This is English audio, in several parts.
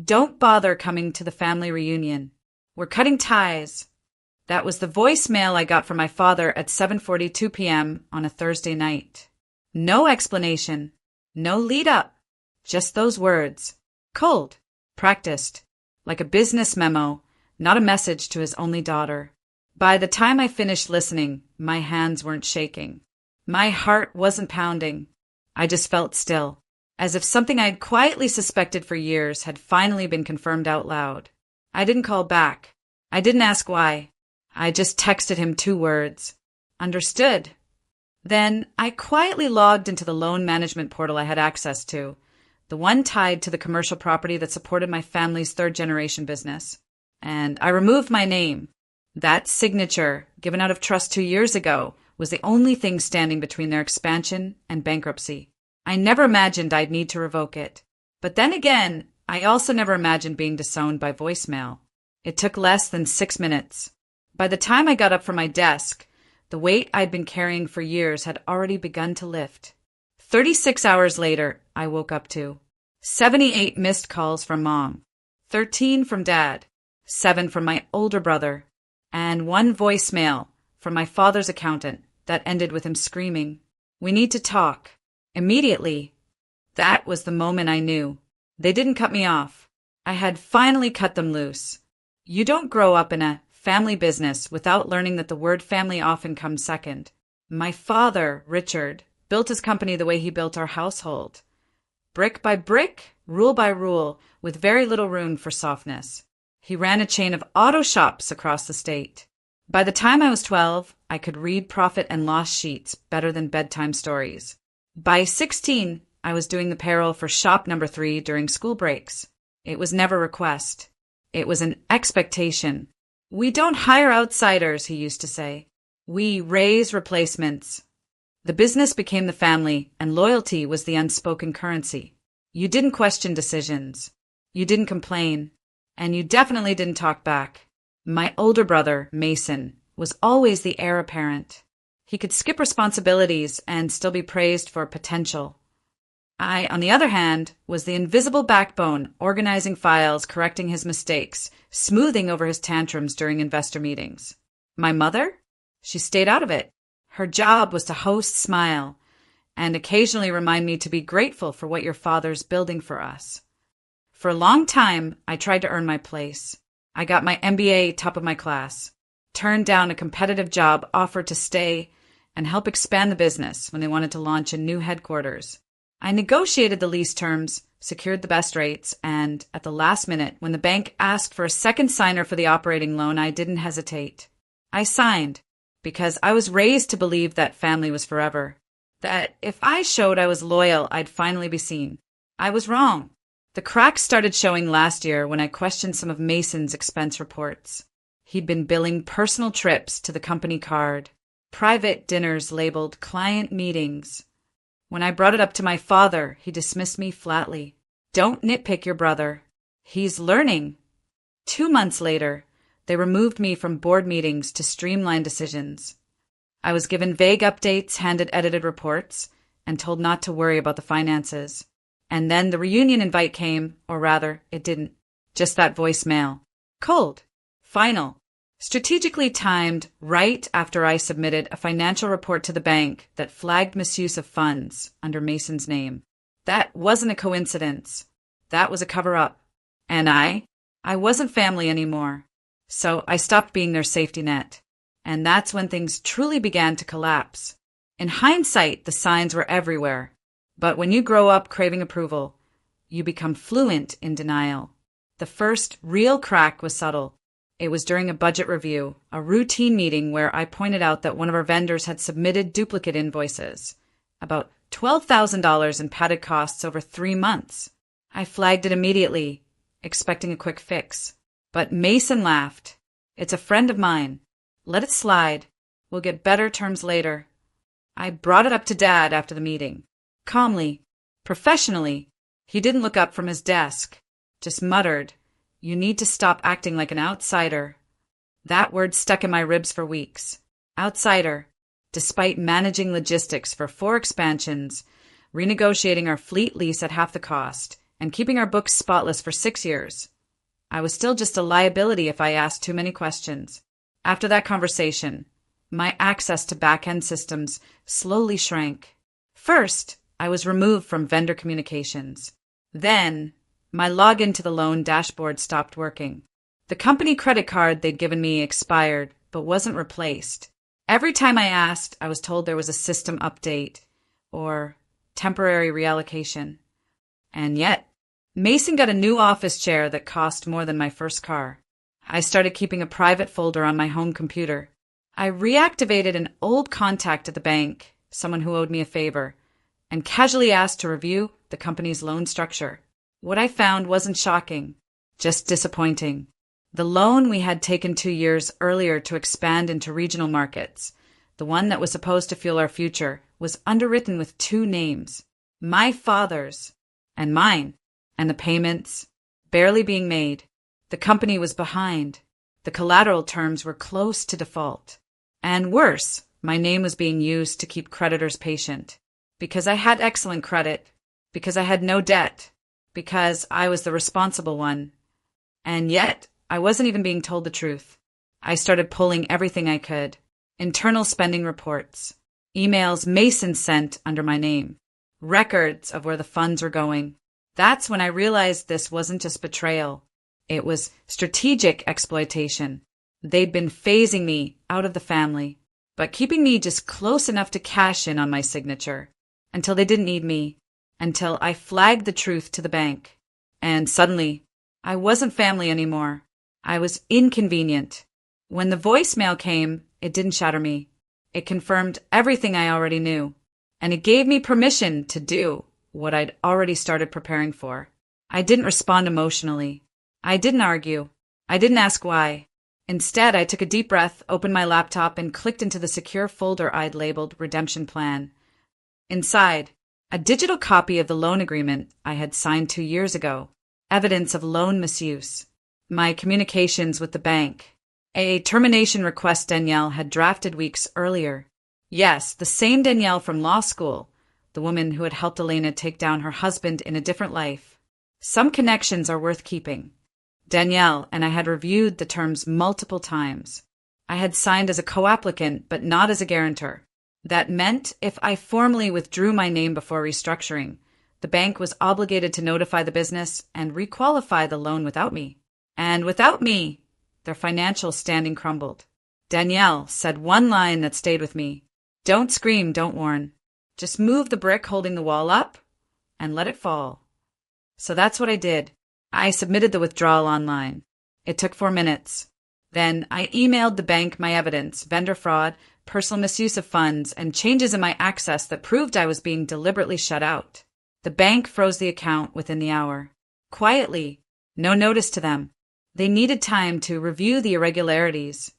Don't bother coming to the family reunion. We're cutting ties. That was the voicemail I got from my father at 7:42 p.m. on a Thursday night. No explanation. No lead up. Just those words. Cold. Practiced. Like a business memo, not a message to his only daughter. By the time I finished listening, my hands weren't shaking. My heart wasn't pounding. I just felt still, as if something I had quietly suspected for years had finally been confirmed out loud. I didn't call back. I didn't ask why. I just texted him 2 words. Understood. Then I quietly logged into the loan management portal I had access to, the one tied to the commercial property that supported my family's 3rd-generation business. And I removed my name. That signature, given out of trust 2 years ago, was the only thing standing between their expansion and bankruptcy. I never imagined I'd need to revoke it. But then again, I also never imagined being disowned by voicemail. It took less than 6 minutes. By the time I got up from my desk, the weight I'd been carrying for years had already begun to lift. 36 hours later, I woke up to 78 missed calls from Mom, 13 from Dad, 7 from my older brother, and 1 voicemail from my father's accountant that ended with him screaming, "We need to talk." Immediately, that was the moment I knew. They didn't cut me off. I had finally cut them loose. You don't grow up in a family business without learning that the word family often comes second. My father, Richard, built his company the way he built our household. Brick by brick, rule by rule, with very little room for softness. He ran a chain of auto shops across the state. By the time I was 12, I could read profit and loss sheets better than bedtime stories. By 16, I was doing the payroll for shop number 3 during school breaks. It was never a request. It was an expectation. We don't hire outsiders, he used to say. We raise replacements. The business became the family, and loyalty was the unspoken currency. You didn't question decisions. You didn't complain. And you definitely didn't talk back. My older brother, Mason, was always the heir apparent. He could skip responsibilities and still be praised for potential. I, on the other hand, was the invisible backbone, organizing files, correcting his mistakes, smoothing over his tantrums during investor meetings. My mother? She stayed out of it. Her job was to host Smile and occasionally remind me to be grateful for what your father's building for us. For a long time, I tried to earn my place. I got my MBA top of my class, turned down a competitive job offered to stay and help expand the business when they wanted to launch a new headquarters. I negotiated the lease terms, secured the best rates, and at the last minute, when the bank asked for a second signer for the operating loan, I didn't hesitate. I signed, because I was raised to believe that family was forever, that if I showed I was loyal, I'd finally be seen. I was wrong. The cracks started showing last year when I questioned some of Mason's expense reports. He'd been billing personal trips to the company card, private dinners labeled client meetings. When I brought it up to my father, he dismissed me flatly. Don't nitpick your brother. He's learning. 2 months later, they removed me from board meetings to streamline decisions. I was given vague updates, handed edited reports, and told not to worry about the finances. And then the reunion invite came, or rather, it didn't. Just that voicemail. Cold. Final. Strategically timed right after I submitted a financial report to the bank that flagged misuse of funds under Mason's name. That wasn't a coincidence. That was a cover-up. And I wasn't family anymore. So I stopped being their safety net. And that's when things truly began to collapse. In hindsight, the signs were everywhere. But when you grow up craving approval, you become fluent in denial. The first real crack was subtle. It was during a budget review, a routine meeting where I pointed out that one of our vendors had submitted duplicate invoices, about $12,000 in padded costs over 3 months. I flagged it immediately, expecting a quick fix. But Mason laughed. It's a friend of mine. Let it slide. We'll get better terms later. I brought it up to Dad after the meeting. Calmly, professionally. He didn't look up from his desk, just muttered, "You need to stop acting like an outsider." That word stuck in my ribs for weeks. Outsider. Despite managing logistics for 4 expansions, renegotiating our fleet lease at half the cost, and keeping our books spotless for 6 years. I was still just a liability if I asked too many questions. After that conversation, my access to back-end systems slowly shrank. First, I was removed from vendor communications. Then, my login to the loan dashboard stopped working. The company credit card they'd given me expired, but wasn't replaced. Every time I asked, I was told there was a system update or temporary reallocation. And yet, Mason got a new office chair that cost more than my first car. I started keeping a private folder on my home computer. I reactivated an old contact at the bank, someone who owed me a favor, and casually asked to review the company's loan structure. What I found wasn't shocking, just disappointing. The loan we had taken 2 years earlier to expand into regional markets, the one that was supposed to fuel our future, was underwritten with 2 names, my father's and mine, and the payments barely being made. The company was behind. The collateral terms were close to default. And worse, my name was being used to keep creditors patient. Because I had excellent credit, because I had no debt, because I was the responsible one. And yet, I wasn't even being told the truth. I started pulling everything I could. Internal spending reports, emails Mason sent under my name, records of where the funds were going. That's when I realized this wasn't just betrayal. It was strategic exploitation. They'd been phasing me out of the family, but keeping me just close enough to cash in on my signature until they didn't need me, until I flagged the truth to the bank. And suddenly, I wasn't family anymore. I was inconvenient. When the voicemail came, it didn't shatter me. It confirmed everything I already knew, and it gave me permission to do what I'd already started preparing for. I didn't respond emotionally. I didn't argue. I didn't ask why. Instead, I took a deep breath, opened my laptop, and clicked into the secure folder I'd labeled Redemption Plan. Inside, a digital copy of the loan agreement I had signed 2 years ago, evidence of loan misuse, my communications with the bank, a termination request Danielle had drafted weeks earlier. Yes, the same Danielle from law school, the woman who had helped Elena take down her husband in a different life. Some connections are worth keeping. Danielle and I had reviewed the terms multiple times. I had signed as a co-applicant, but not as a guarantor. That meant if I formally withdrew my name before restructuring, the bank was obligated to notify the business and requalify the loan without me. And without me, their financial standing crumbled. Danielle said one line that stayed with me. Don't scream, don't warn. Just move the brick holding the wall up and let it fall. So that's what I did. I submitted the withdrawal online. It took 4 minutes. Then I emailed the bank my evidence, vendor fraud, personal misuse of funds, and changes in my access that proved I was being deliberately shut out. The bank froze the account within the hour. Quietly, no notice to them. They needed time to review the irregularities.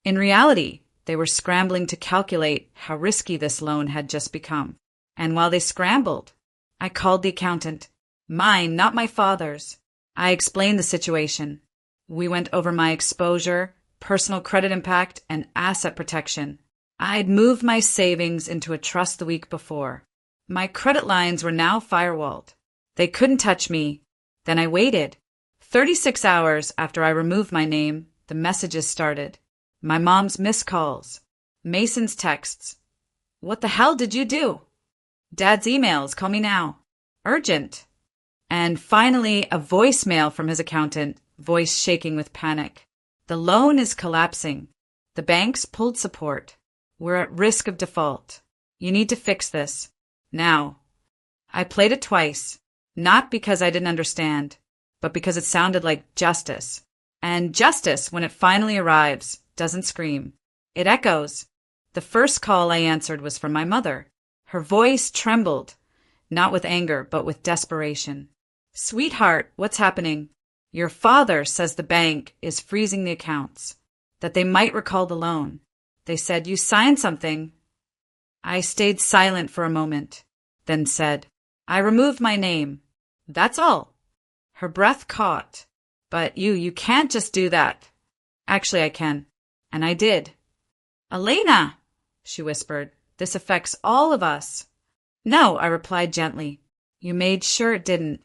In reality, they were scrambling to calculate how risky this loan had just become. And while they scrambled, I called the accountant. Mine, not my father's. I explained the situation. We went over my exposure, personal credit impact, and asset protection. I'd moved my savings into a trust the week before. My credit lines were now firewalled. They couldn't touch me. Then I waited. 36 hours after I removed my name, the messages started. My mom's missed calls. Mason's texts. What the hell did you do? Dad's emails, call me now. Urgent. And finally, a voicemail from his accountant, voice shaking with panic. The loan is collapsing. The bank's pulled support. We're at risk of default. You need to fix this. Now. I played it twice, not because I didn't understand, but because it sounded like justice. And justice, when it finally arrives, doesn't scream. It echoes. The first call I answered was from my mother. Her voice trembled, not with anger, but with desperation. Sweetheart, what's happening? Your father says the bank is freezing the accounts, that they might recall the loan. They said, you signed something. I stayed silent for a moment, then said, I removed my name. That's all. Her breath caught. But you can't just do that. Actually, I can. And I did. Elena, she whispered, this affects all of us. No, I replied gently. You made sure it didn't.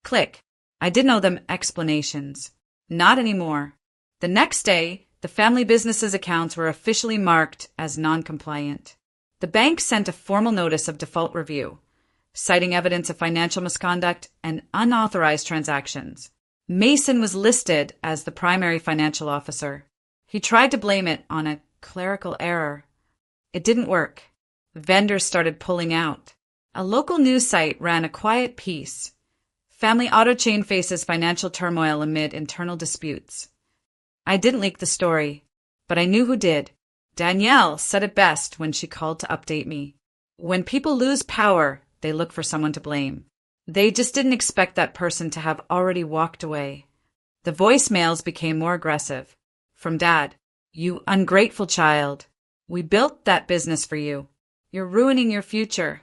Click. I didn't owe them explanations. Not anymore. The next day, the family business's accounts were officially marked as non-compliant. The bank sent a formal notice of default review, citing evidence of financial misconduct and unauthorized transactions. Mason was listed as the primary financial officer. He tried to blame it on a clerical error. It didn't work. Vendors started pulling out. A local news site ran a quiet piece. Family auto chain faces financial turmoil amid internal disputes. I didn't leak the story, but I knew who did. Danielle said it best when she called to update me. When people lose power, they look for someone to blame. They just didn't expect that person to have already walked away. The voicemails became more aggressive. From Dad, "You ungrateful child. We built that business for you. You're ruining your future."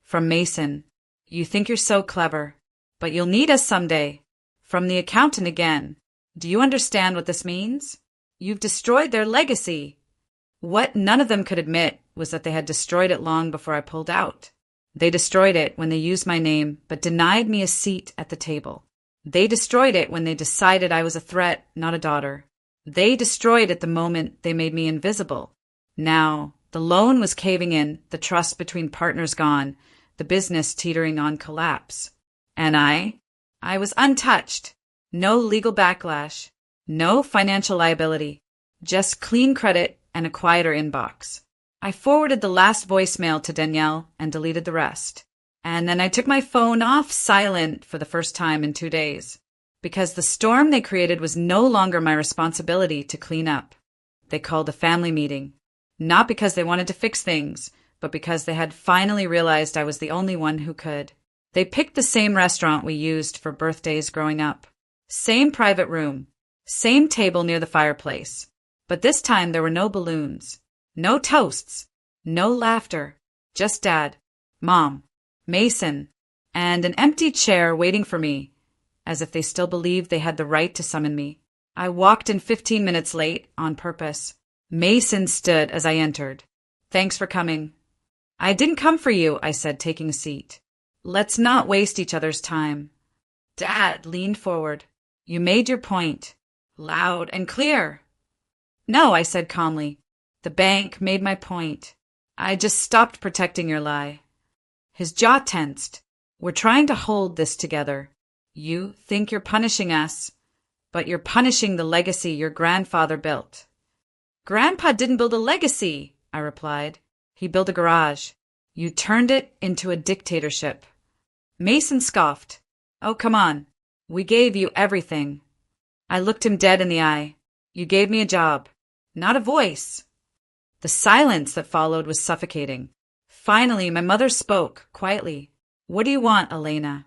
From Mason, "You think you're so clever, but you'll need us someday." From the accountant again, "Do you understand what this means? You've destroyed their legacy." What none of them could admit was that they had destroyed it long before I pulled out. They destroyed it when they used my name but denied me a seat at the table. They destroyed it when they decided I was a threat, not a daughter. They destroyed it the moment they made me invisible. Now, the loan was caving in, the trust between partners gone, the business teetering on collapse. And I was untouched. No legal backlash, no financial liability, just clean credit and a quieter inbox. I forwarded the last voicemail to Danielle and deleted the rest. And then I took my phone off silent for the first time in 2 days, because the storm they created was no longer my responsibility to clean up. They called a family meeting, not because they wanted to fix things, but because they had finally realized I was the only one who could. They picked the same restaurant we used for birthdays growing up. Same private room, same table near the fireplace. But this time there were no balloons, no toasts, no laughter, just Dad, Mom, Mason, and an empty chair waiting for me, as if they still believed they had the right to summon me. I walked in 15 minutes late, on purpose. Mason stood as I entered. "Thanks for coming." "I didn't come for you," I said, taking a seat. "Let's not waste each other's time." Dad leaned forward. "You made your point, loud and clear." "No," I said calmly. "The bank made my point. I just stopped protecting your lie." His jaw tensed. "We're trying to hold this together. You think you're punishing us, but you're punishing the legacy your grandfather built." "Grandpa didn't build a legacy," I replied. "He built a garage. You turned it into a dictatorship." Mason scoffed. "Oh, come on. We gave you everything." I looked him dead in the eye. "You gave me a job, not a voice." The silence that followed was suffocating. Finally, my mother spoke, quietly. "What do you want, Elena?"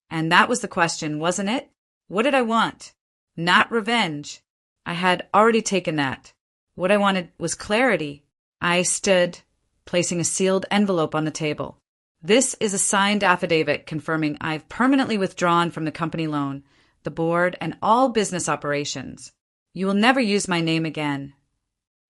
And that was the question, wasn't it? What did I want? Not revenge. I had already taken that. What I wanted was clarity. I stood, placing a sealed envelope on the table. "This is a signed affidavit confirming I've permanently withdrawn from the company loan, the board, and all business operations. You will never use my name again."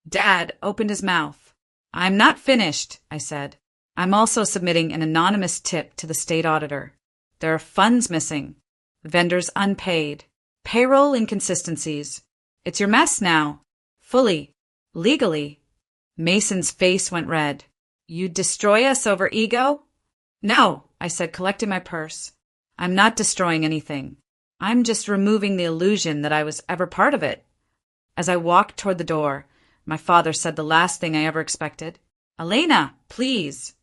Dad opened his mouth. "I'm not finished," I said. "I'm also submitting an anonymous tip to the state auditor. There are funds missing, vendors unpaid, payroll inconsistencies. It's your mess now. Fully, legally." Mason's face went red. "You'd destroy us over ego?" "No," I said, collecting my purse. "I'm not destroying anything. I'm just removing the illusion that I was ever part of it." As I walked toward the door, my father said the last thing I ever expected. "Elena, please."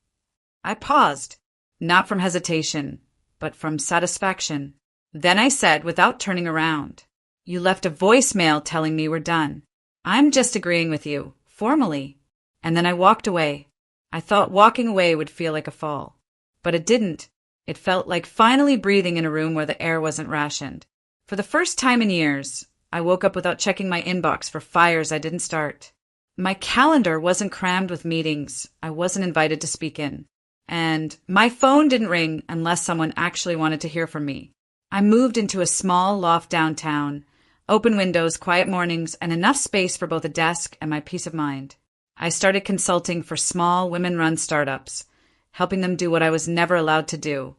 I paused, not from hesitation, but from satisfaction. Then I said, without turning around, "You left a voicemail telling me we're done. I'm just agreeing with you, formally." And then I walked away. I thought walking away would feel like a fall. But it didn't. It felt like finally breathing in a room where the air wasn't rationed. For the first time in years, I woke up without checking my inbox for fires I didn't start. My calendar wasn't crammed with meetings I wasn't invited to speak in. And my phone didn't ring unless someone actually wanted to hear from me. I moved into a small loft downtown, open windows, quiet mornings, and enough space for both a desk and my peace of mind. I started consulting for small women-run startups, helping them do what I was never allowed to do,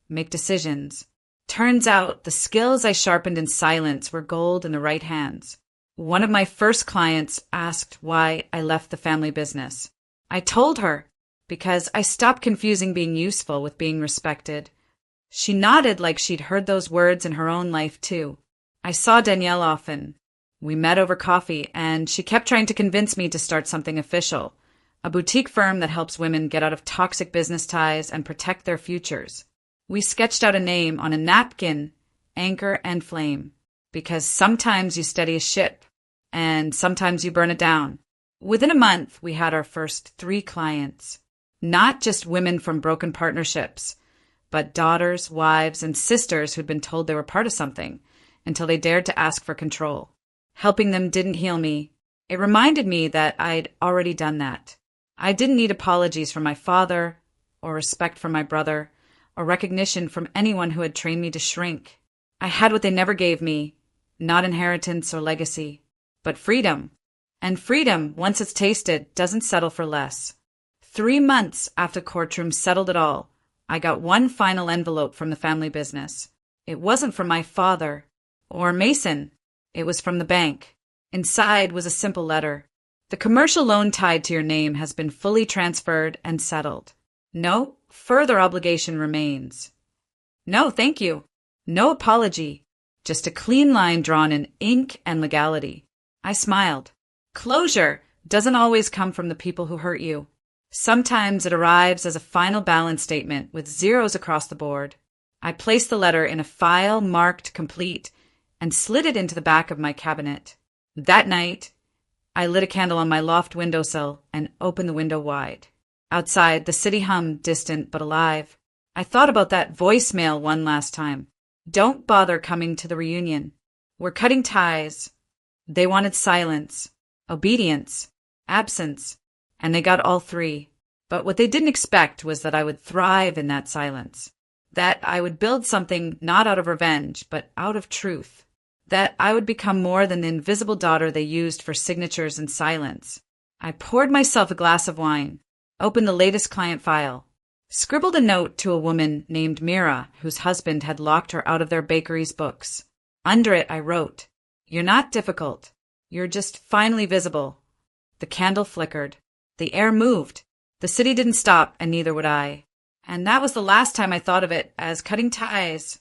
make decisions. Turns out the skills I sharpened in silence were gold in the right hands. One of my first clients asked why I left the family business. I told her, because I stopped confusing being useful with being respected. She nodded like she'd heard those words in her own life too. I saw Danielle often. We met over coffee, and she kept trying to convince me to start something official, a boutique firm that helps women get out of toxic business ties and protect their futures. We sketched out a name on a napkin, Anchor and Flame, because sometimes you steady a ship, and sometimes you burn it down. Within a month, we had our first 3 clients. Not just women from broken partnerships, but daughters, wives, and sisters who'd been told they were part of something until they dared to ask for control. Helping them didn't heal me. It reminded me that I'd already done that. I didn't need apologies from my father, or respect from my brother, or recognition from anyone who had trained me to shrink. I had what they never gave me, not inheritance or legacy, but freedom. And freedom, once it's tasted, doesn't settle for less. 3 months after Courtroom settled it all, I got one final envelope from the family business. It wasn't from my father or Mason. It was from the bank. Inside was a simple letter. The commercial loan tied to your name has been fully transferred and settled. No further obligation remains. No, thank you. No apology. Just a clean line drawn in ink and legality. I smiled. Closure doesn't always come from the people who hurt you. Sometimes it arrives as a final balance statement with zeros across the board. I placed the letter in a file marked complete and slid it into the back of my cabinet. That night, I lit a candle on my loft windowsill and opened the window wide. Outside, the city hummed, distant but alive. I thought about that voicemail one last time. Don't bother coming to the reunion. We're cutting ties. They wanted silence, obedience, absence, and they got all 3. But what they didn't expect was that I would thrive in that silence. That I would build something not out of revenge, but out of truth. That I would become more than the invisible daughter they used for signatures and silence. I poured myself a glass of wine, opened the latest client file, scribbled a note to a woman named Mira, whose husband had locked her out of their bakery's books. Under it, I wrote, "You're not difficult. You're just finally visible." The candle flickered. The air moved. The city didn't stop, and neither would I. And that was the last time I thought of it as cutting ties.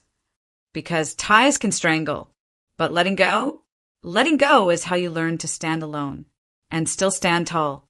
Because ties can strangle. But letting go? Letting go is how you learn to stand alone. And still stand tall.